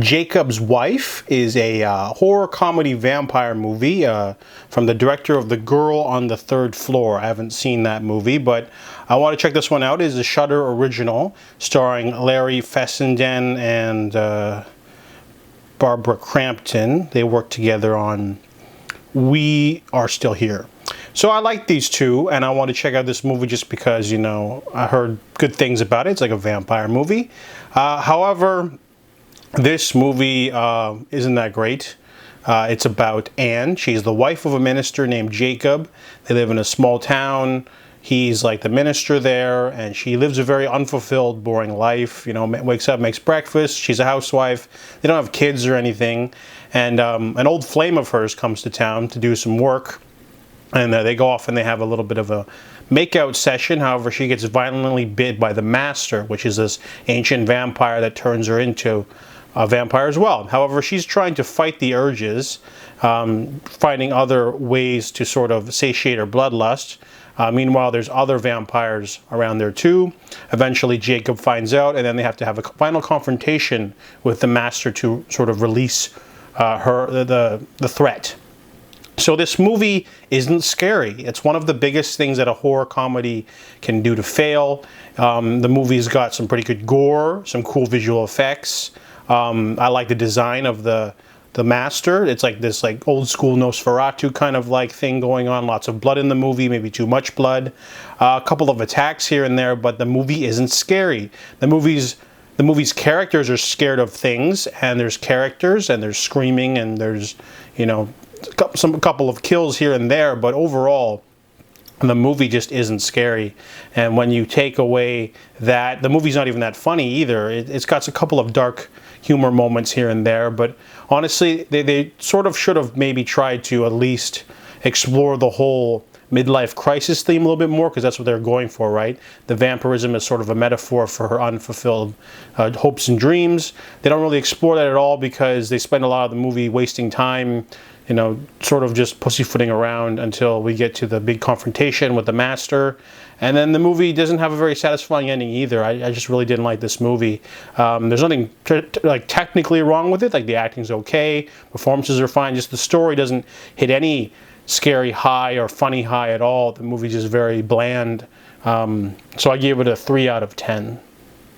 Jacob's Wife is a horror comedy vampire movie from the director of The Girl on the Third Floor. I haven't seen that movie, but I want to check this one out. It is a Shudder original starring Larry Fessenden and Barbara Crampton. They worked together on We Are Still Here. So I like these two, and I want to check out this movie just because, you know, I heard good things about it. It's like a vampire movie. However, this movie isn't that great. It's about Anne. She's the wife of a minister named Jacob. They live in a small town. He's like the minister there, and she lives a very unfulfilled, boring life. You know, wakes up, makes breakfast. She's a housewife. They don't have kids or anything. And an old flame of hers comes to town to do some work. And they go off and they have a little bit of a makeout session. However, she gets violently bit by the master, which is this ancient vampire that turns her into a vampire as well. However, she's trying to fight the urges, finding other ways to sort of satiate her bloodlust. Meanwhile, there's other vampires around there too. Eventually, Jacob finds out, and then they have to have a final confrontation with the master to sort of release the threat. So this movie isn't scary. It's one of the biggest things that a horror comedy can do to fail. The movie's got some pretty good gore, some cool visual effects. I like the design of the master. It's like this like old school Nosferatu kind of like thing going on. Lots of blood in the movie, maybe too much blood. A couple of attacks here and there, but the movie isn't scary. The movie's characters are scared of things, and there's characters, and there's screaming, and there's, you know, a couple of kills here and there, but overall, the movie just isn't scary. And when you take away that, the movie's not even that funny either. It's got a couple of dark humor moments here and there, but honestly, they sort of should have maybe tried to at least explore the whole midlife crisis theme a little bit more, because that's what they're going for, right? The vampirism is sort of a metaphor for her unfulfilled hopes and dreams. They don't really explore that at all because they spend a lot of the movie wasting time, you know, sort of just pussyfooting around until we get to the big confrontation with the master. And then the movie doesn't have a very satisfying ending either. I just really didn't like this movie. There's nothing like technically wrong with it. Like the acting's okay, performances are fine. Just the story doesn't hit any scary high or funny high at all. The movie's just very bland. So I gave it a 3 out of 10.